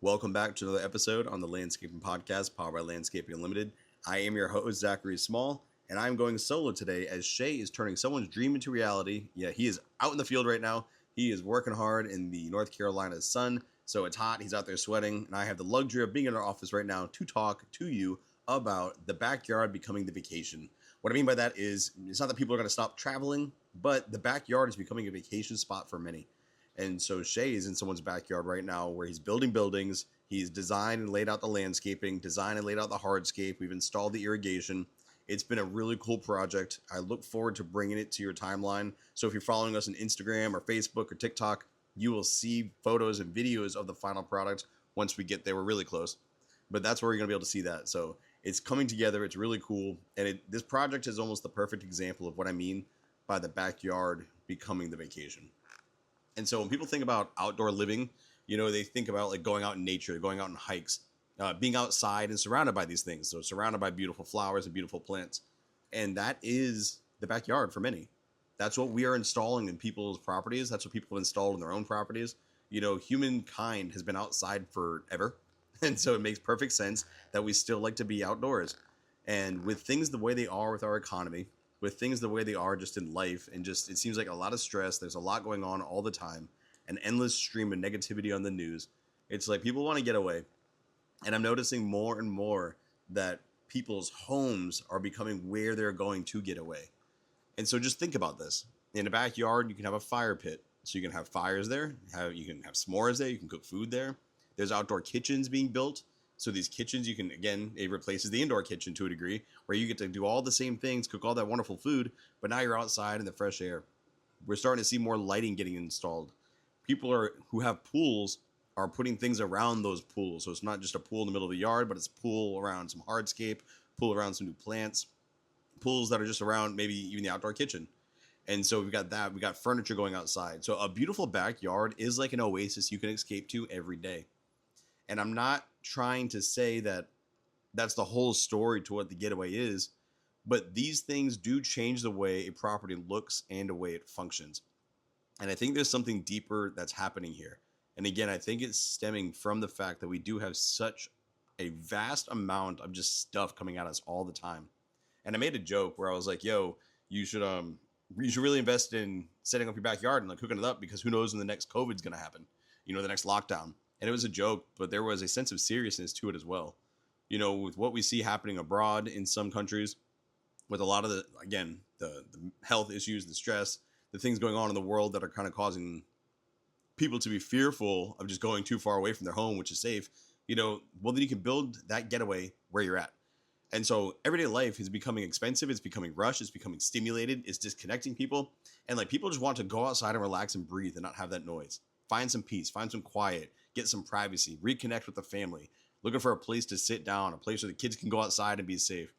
Welcome back to another episode on the Landscaping Podcast, powered by Landscaping Unlimited. I am your host, Zachary Small, and I'm going solo today as Shay is turning someone's dream into reality. Yeah, he is out in the field right now. He is working hard in the North Carolina sun, so it's hot. He's out there sweating, and I have the luxury of being in our office right now to talk to you about the backyard becoming the vacation. What I mean by that is, it's not that people are going to stop traveling, but the backyard is becoming a vacation spot for many. And so Shay is in someone's backyard right now where he's building buildings. He's designed and laid out the landscaping, designed and laid out the hardscape. We've installed the irrigation. It's been a really cool project. I look forward to bringing it to your timeline. So if you're following us on Instagram or Facebook or TikTok, you will see photos and videos of the final product once we get there. We're really close, but that's where you're going to be able to see that. So it's coming together. It's really cool. And this project is almost the perfect example of what I mean by the backyard becoming the vacation. And so when people think about outdoor living, they think about like going out in nature, going out on hikes, being outside and surrounded by these things. So surrounded by beautiful flowers and beautiful plants. And that is the backyard for many. That's what we are installing in people's properties. That's what people have installed in their own properties. Humankind has been outside forever. And so it makes perfect sense that we still like to be outdoors. And with things the way they are with our economy, with things the way they are just in life, and just it seems like a lot of stress, there's a lot going on all the time, an endless stream of negativity on the news. It's like people want to get away. And I'm noticing more and more that people's homes are becoming where they're going to get away. And so just think about this. In a backyard, you can have a fire pit. So you can have fires there, you can have s'mores there, you can cook food there. There's outdoor kitchens being built. So these kitchens, you can, again, it replaces the indoor kitchen to a degree, where you get to do all the same things, cook all that wonderful food, but now you're outside in the fresh air. We're starting to see more lighting getting installed. People who have pools are putting things around those pools. So it's not just a pool in the middle of the yard, but it's a pool around some hardscape, pool around some new plants, pools that are just around maybe even the outdoor kitchen. And so we've got that. We got furniture going outside. So a beautiful backyard is like an oasis you can escape to every day. And I'm not trying to say that that's the whole story to what the getaway is, but these things do change the way a property looks and the way it functions. And I think there's something deeper that's happening here. And again, I think it's stemming from the fact that we do have such a vast amount of just stuff coming at us all the time. And I made a joke where I was like, yo, you should really invest in setting up your backyard and like hooking it up, because who knows when the next COVID's going to happen, the next lockdown. And it was a joke, but there was a sense of seriousness to it as well. With what we see happening abroad in some countries, with a lot of the health issues, the stress, the things going on in the world that are kind of causing people to be fearful of just going too far away from their home, which is safe, well, then you can build that getaway where you're at. And so everyday life is becoming expensive. It's becoming rushed. It's becoming stimulated. It's disconnecting people. And like people just want to go outside and relax and breathe and not have that noise. Find some peace, find some quiet, get some privacy, reconnect with the family, looking for a place to sit down, a place where the kids can go outside and be safe,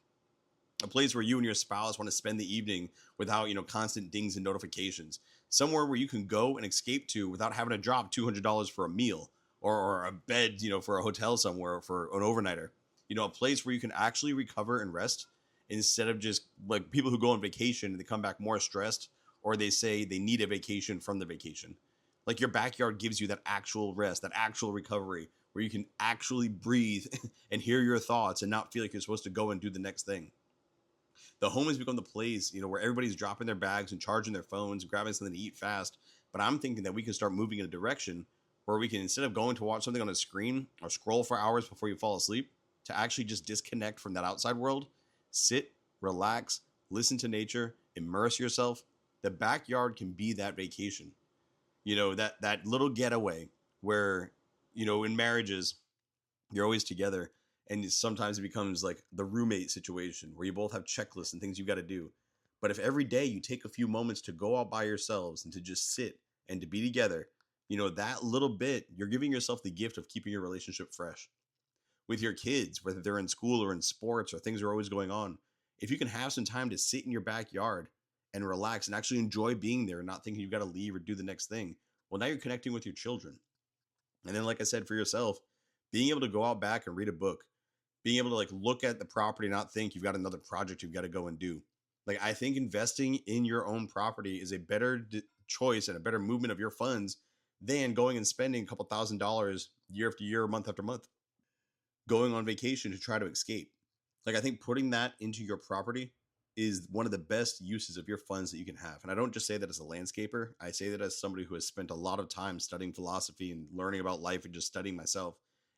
a place where you and your spouse want to spend the evening without, constant dings and notifications, somewhere where you can go and escape to without having to drop $200 for a meal or a bed, for a hotel somewhere for an overnighter, a place where you can actually recover and rest instead of just like people who go on vacation and they come back more stressed, or they say they need a vacation from the vacation. Like your backyard gives you that actual rest, that actual recovery, where you can actually breathe and hear your thoughts and not feel like you're supposed to go and do the next thing. The home has become the place, where everybody's dropping their bags and charging their phones, grabbing something to eat fast. But I'm thinking that we can start moving in a direction where we can, instead of going to watch something on a screen or scroll for hours before you fall asleep, to actually just disconnect from that outside world, sit, relax, listen to nature, immerse yourself. The backyard can be that vacation. That little getaway where, in marriages, you're always together, and sometimes it becomes like the roommate situation where you both have checklists and things you got to do. But if every day you take a few moments to go out by yourselves and to just sit and to be together, that little bit, you're giving yourself the gift of keeping your relationship fresh. With your kids, whether they're in school or in sports or things are always going on, if you can have some time to sit in your backyard and relax and actually enjoy being there and not thinking you've got to leave or do the next thing, well, now you're connecting with your children. And then, like I said, for yourself, being able to go out back and read a book, being able to like look at the property and not think you've got another project you've got to go and do. Like, I think investing in your own property is a better choice and a better movement of your funds, than going and spending a couple $1,000s year after year, month after month, going on vacation to try to escape. Like, I think putting that into your property is one of the best uses of your funds that you can have. And I don't just say that as a landscaper. I say that as somebody who has spent a lot of time studying philosophy and learning about life and just studying myself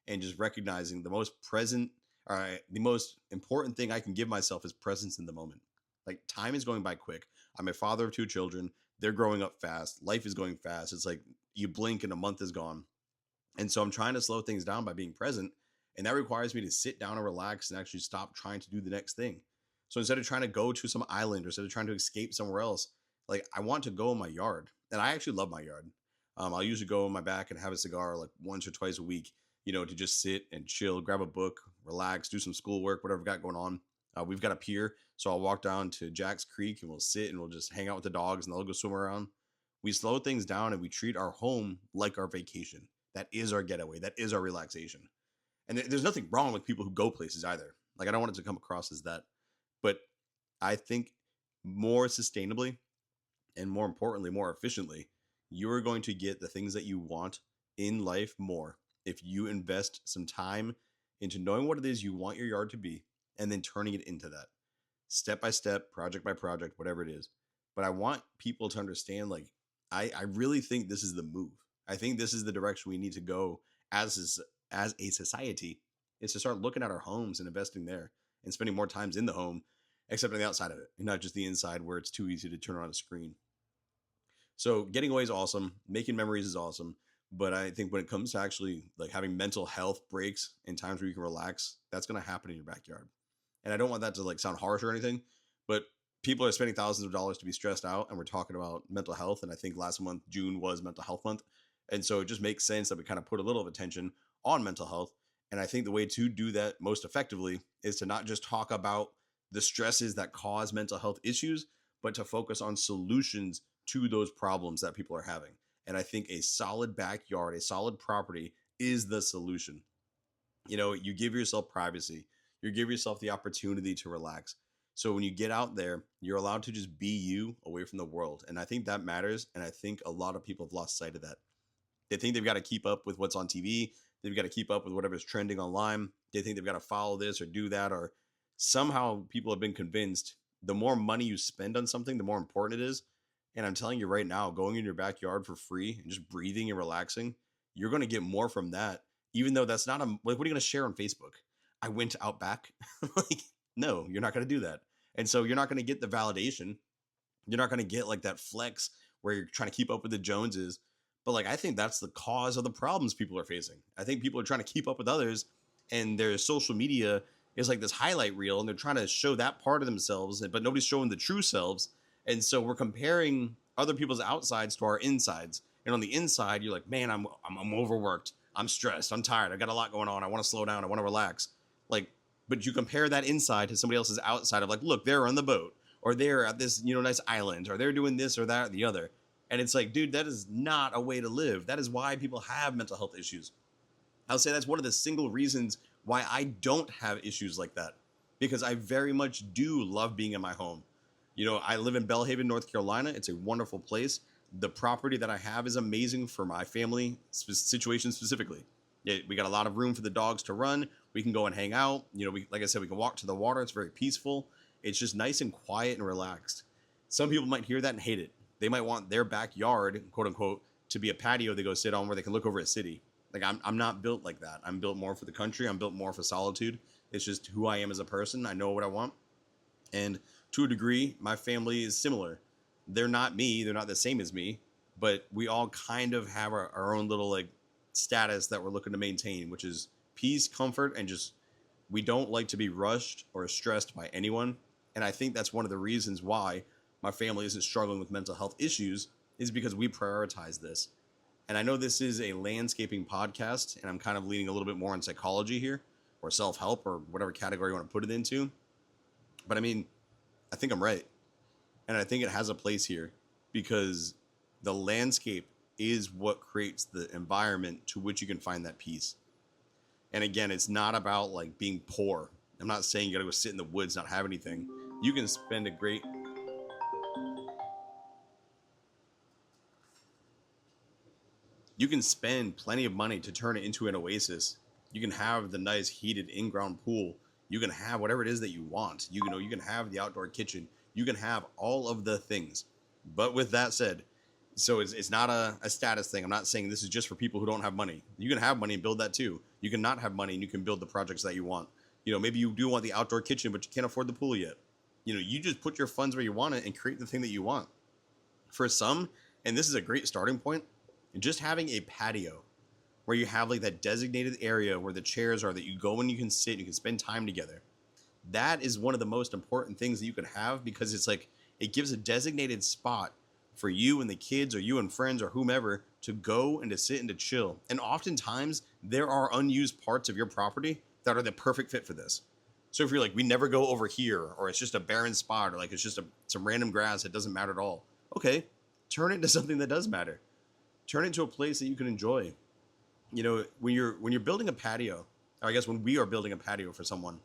and just recognizing the most present, the most important thing I can give myself is presence in the moment. Like, time is going by quick. I'm a father of 2 children. They're growing up fast. Life is going fast. It's like you blink and a month is gone. And so I'm trying to slow things down by being present. And that requires me to sit down and relax and actually stop trying to do the next thing. So instead of trying to go to some island or instead of trying to escape somewhere else, like, I want to go in my yard. And I actually love my yard. I'll usually go in my back and have a cigar like once or twice a week, to just sit and chill, grab a book, relax, do some schoolwork, whatever I've got going on. We've got a pier. So I'll walk down to Jack's Creek and we'll sit and we'll just hang out with the dogs and they'll go swim around. We slow things down and we treat our home like our vacation. That is our getaway. That is our relaxation. And there's nothing wrong with people who go places either. Like, I don't want it to come across as that. But I think more sustainably and more importantly, more efficiently, you're going to get the things that you want in life more if you invest some time into knowing what it is you want your yard to be and then turning it into that step by step, project by project, whatever it is. But I want people to understand, like, I really think this is the move. I think this is the direction we need to go as a society, is to start looking at our homes and investing there and spending more times in the home, except on the outside of it, and not just the inside where it's too easy to turn on a screen. So getting away is awesome. Making memories is awesome. But I think when it comes to actually like having mental health breaks and times where you can relax, that's going to happen in your backyard. And I don't want that to like sound harsh or anything, but people are spending thousands of dollars to be stressed out. And we're talking about mental health. And I think last month, June, was mental health month. And so it just makes sense that we kind of put a little of attention on mental health. And I think the way to do that most effectively is to not just talk about the stresses that cause mental health issues, but to focus on solutions to those problems that people are having. And I think a solid backyard, a solid property is the solution. You give yourself privacy, you give yourself the opportunity to relax. So when you get out there, you're allowed to just be you away from the world. And I think that matters. And I think a lot of people have lost sight of that. They think they've got to keep up with what's on TV. They've got to keep up with whatever's trending online. They think they've got to follow this or do that. Or somehow people have been convinced the more money you spend on something, the more important it is. And I'm telling you right now, going in your backyard for free and just breathing and relaxing, you're going to get more from that. Even though that's not like, what are you going to share on Facebook? I went out back. Like, no, you're not going to do that. And so you're not going to get the validation. You're not going to get like that flex where you're trying to keep up with the Joneses. But like, I think that's the cause of the problems people are facing. I think people are trying to keep up with others, and their social media is like this highlight reel, and they're trying to show that part of themselves, but nobody's showing the true selves. And so we're comparing other people's outsides to our insides. And on the inside, you're like, man, I'm overworked. I'm stressed. I'm tired. I got a lot going on. I want to slow down. I want to relax. Like, but you compare that inside to somebody else's outside of like, look, they're on the boat, or they're at this, nice island, or they're doing this or that or the other. And it's like, dude, that is not a way to live. That is why people have mental health issues. I'll say that's one of the single reasons why I don't have issues like that, because I very much do love being in my home. I live in Belhaven, North Carolina. It's a wonderful place. The property that I have is amazing for my family situation specifically. We got a lot of room for the dogs to run. We can go and hang out. Like I said, we can walk to the water. It's very peaceful. It's just nice and quiet and relaxed. Some people might hear that and hate it. They might want their backyard, quote unquote, to be a patio they go sit on where they can look over a city. Like, I'm not built like that. I'm built more for the country. I'm built more for solitude. It's just who I am as a person. I know what I want. And to a degree, my family is similar. They're not me. They're not the same as me. But we all kind of have our own little like status that we're looking to maintain, which is peace, comfort, and just we don't like to be rushed or stressed by anyone. And I think that's one of the reasons why my family isn't struggling with mental health issues, is because we prioritize this. And I know this is a landscaping podcast, and I'm kind of leaning a little bit more on psychology here, or self-help, or whatever category you want to put it into. But I mean, I think I'm right. And I think it has a place here, because the landscape is what creates the environment to which you can find that peace. And again, it's not about like being poor. I'm not saying you got to go sit in the woods, not have anything. You can spend a great... You can spend plenty of money to turn it into an oasis. You can have the nice heated in-ground pool. You can have whatever it is that you want. You can have the outdoor kitchen. You can have all of the things. But with that said, so it's not a status thing. I'm not saying this is just for people who don't have money. You can have money and build that too. You can not have money and you can build the projects that you want. Maybe you do want the outdoor kitchen, but you can't afford the pool yet. You just put your funds where you want it and create the thing that you want. For some, and this is a great starting point, just having a patio where you have like that designated area where the chairs are that you go and you can sit, you can spend time together. That is one of the most important things that you could have, because it's like it gives a designated spot for you and the kids or you and friends or whomever to go and to sit and to chill. And oftentimes there are unused parts of your property that are the perfect fit for this. So if you're like, we never go over here, or it's just a barren spot, or like it's just some random grass that doesn't matter at all. Okay, turn it into something that does matter. Turn it into a place that you can enjoy. When you're building a patio, or I guess when we are building a patio for someone,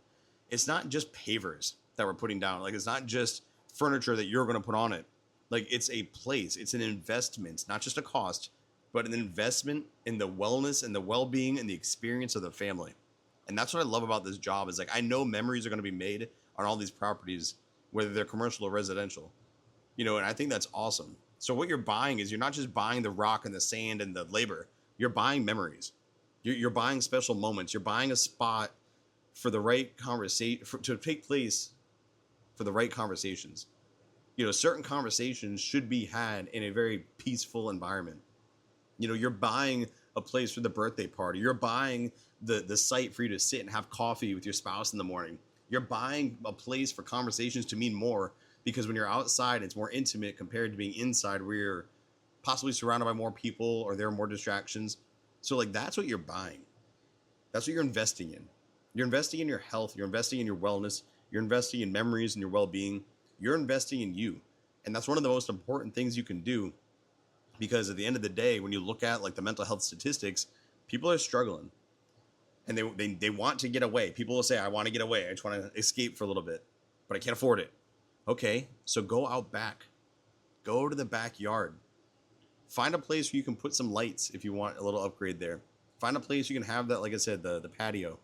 it's not just pavers that we're putting down. Like, it's not just furniture that you're going to put on it. Like, it's a place. It's an investment, not just a cost, but an investment in the wellness and the well-being and the experience of the family. And that's what I love about this job, is like, I know memories are going to be made on all these properties, whether they're commercial or residential, and I think that's awesome. So what you're buying is, you're not just buying the rock and the sand and the labor. You're buying memories. You're buying special moments. You're buying a spot for the right conversation, to take place for the right conversations. Certain conversations should be had in a very peaceful environment. You're buying a place for the birthday party. You're buying the site for you to sit and have coffee with your spouse in the morning. You're buying a place for conversations to mean more, because when you're outside, it's more intimate compared to being inside, where you're possibly surrounded by more people or there are more distractions. So like, that's what you're buying. That's what you're investing in. You're investing in your health. You're investing in your wellness. You're investing in memories and your well-being. You're investing in you. And that's one of the most important things you can do, because at the end of the day, when you look at like the mental health statistics, people are struggling and they want to get away. People will say, I want to get away. I just want to escape for a little bit, but I can't afford it. Okay, so go out back. Go to the backyard. Find a place where you can put some lights if you want a little upgrade there. Find a place you can have that, like I said, the patio.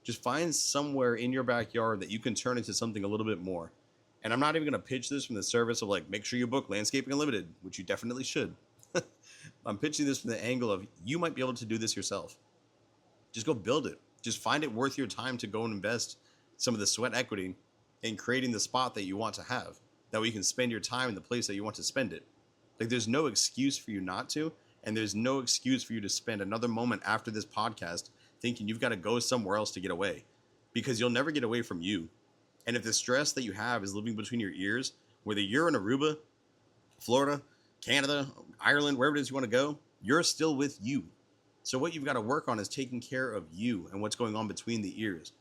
Just find somewhere in your backyard that you can turn into something a little bit more. And I'm not even going to pitch this from the service of like, make sure you book Landscaping Unlimited, which you definitely should. I'm pitching this from the angle of, you might be able to do this yourself. Just go build it. Just find it worth your time to go and invest some of the sweat equity in creating the spot that you want to have. That way you can spend your time in the place that you want to spend it. Like, there's no excuse for you not to, and there's no excuse for you to spend another moment after this podcast thinking you've got to go somewhere else to get away, because you'll never get away from you. And if the stress that you have is living between your ears, whether you're in Aruba, Florida, Canada, Ireland, wherever it is you want to go, you're still with you. So what you've got to work on is taking care of you and what's going on between the ears.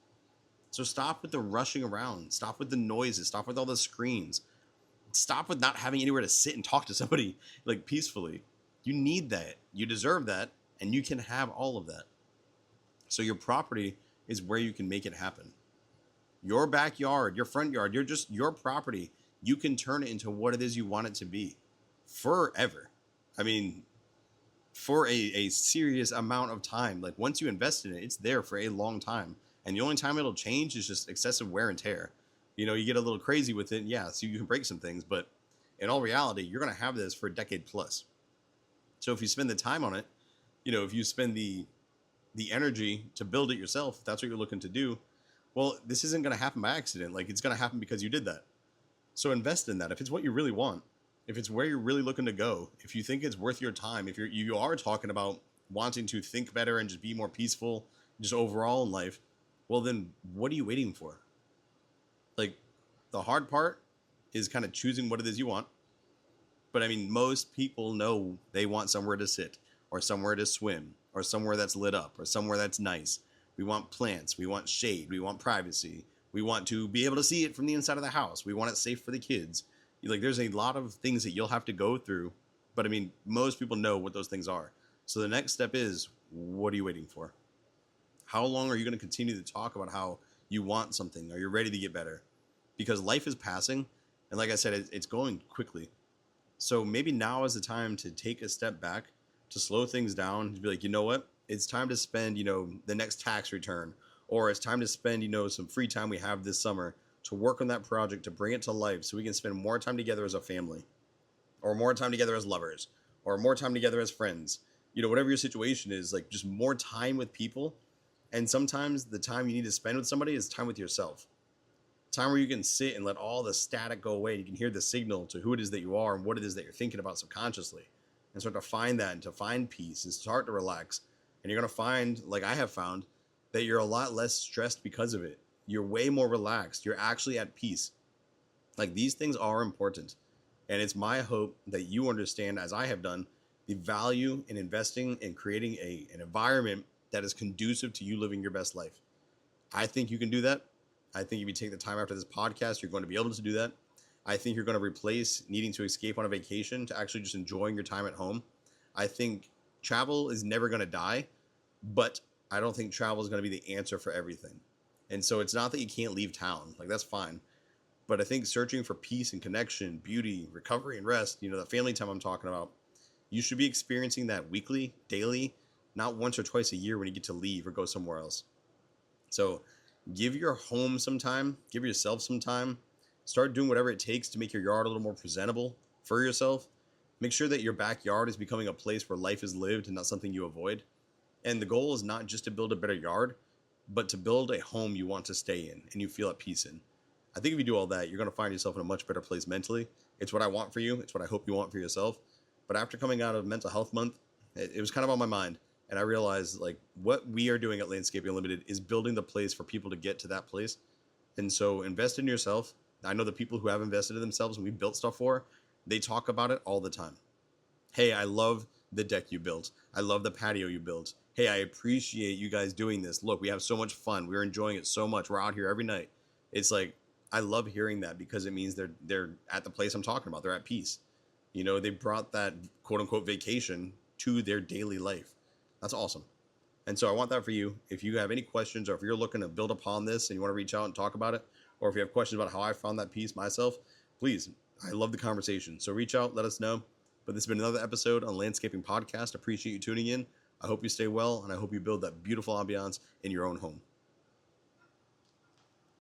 So stop with the rushing around. Stop with the noises. Stop with all the screens. Stop with not having anywhere to sit and talk to somebody like peacefully. You need that. You deserve that. And you can have all of that. So your property is where you can make it happen. Your backyard, your front yard, your property. You can turn it into what it is you want it to be forever. I mean, for a serious amount of time. Like, once you invest in it, it's there for a long time. And the only time it'll change is just excessive wear and tear. You get a little crazy with it. Yeah, so you can break some things, but in all reality, you're going to have this for a decade plus. So if you spend the time on it, if you spend the energy to build it yourself, if that's what you're looking to do, well, this isn't going to happen by accident. Like, it's going to happen because you did that. So invest in that. If it's what you really want, if it's where you're really looking to go, if you think it's worth your time, if you are talking about wanting to think better and just be more peaceful, just overall in life, well, then what are you waiting for? Like, the hard part is kind of choosing what it is you want. But I mean, most people know they want somewhere to sit, or somewhere to swim, or somewhere that's lit up, or somewhere that's nice. We want plants, we want shade, we want privacy. We want to be able to see it from the inside of the house. We want it safe for the kids. Like, there's a lot of things that you'll have to go through. But I mean, most people know what those things are. So the next step is, what are you waiting for? How long are you going to continue to talk about how you want something, or you're ready to get better? Because life is passing. And like I said, it's going quickly. So maybe now is the time to take a step back, to slow things down, to be like, you know what? It's time to spend, the next tax return, or it's time to spend, some free time we have this summer to work on that project to bring it to life so we can spend more time together as a family, or more time together as lovers, or more time together as friends. Whatever your situation is, like just more time with people. And sometimes the time you need to spend with somebody is time with yourself. Time where you can sit and let all the static go away. And you can hear the signal to who it is that you are and what it is that you're thinking about subconsciously. And start to find that and to find peace and start to relax. And you're going to find, like I have found, that you're a lot less stressed because of it. You're way more relaxed. You're actually at peace. Like these things are important. And it's my hope that you understand, as I have done, the value in investing and creating an environment that is conducive to you living your best life. I think you can do that. I think if you take the time after this podcast, you're going to be able to do that. I think you're going to replace needing to escape on a vacation to actually just enjoying your time at home. I think travel is never going to die, but I don't think travel is going to be the answer for everything. And so it's not that you can't leave town. Like, that's fine. But I think searching for peace and connection, beauty, recovery, and rest, the family time I'm talking about, you should be experiencing that weekly, daily, not once or twice a year when you get to leave or go somewhere else. So give your home some time, give yourself some time, start doing whatever it takes to make your yard a little more presentable for yourself. Make sure that your backyard is becoming a place where life is lived and not something you avoid. And the goal is not just to build a better yard, but to build a home you want to stay in and you feel at peace in. I think if you do all that, you're going to find yourself in a much better place mentally. It's what I want for you. It's what I hope you want for yourself. But after coming out of Mental Health Month, it was kind of on my mind. And I realized like what we are doing at Landscaping Unlimited is building the place for people to get to that place. And so invest in yourself. I know the people who have invested in themselves and we built stuff for, they talk about it all the time. Hey, I love the deck you built. I love the patio you built. Hey, I appreciate you guys doing this. Look, we have so much fun. We're enjoying it so much. We're out here every night. It's like, I love hearing that because it means they're at the place I'm talking about. They're at peace. They brought that quote unquote vacation to their daily life. That's awesome. And so I want that for you. If you have any questions or if you're looking to build upon this and you want to reach out and talk about it, or if you have questions about how I found that peace myself, please, I love the conversation. So reach out, let us know. But this has been another episode on Landscaping Podcast. Appreciate you tuning in. I hope you stay well, and I hope you build that beautiful ambiance in your own home.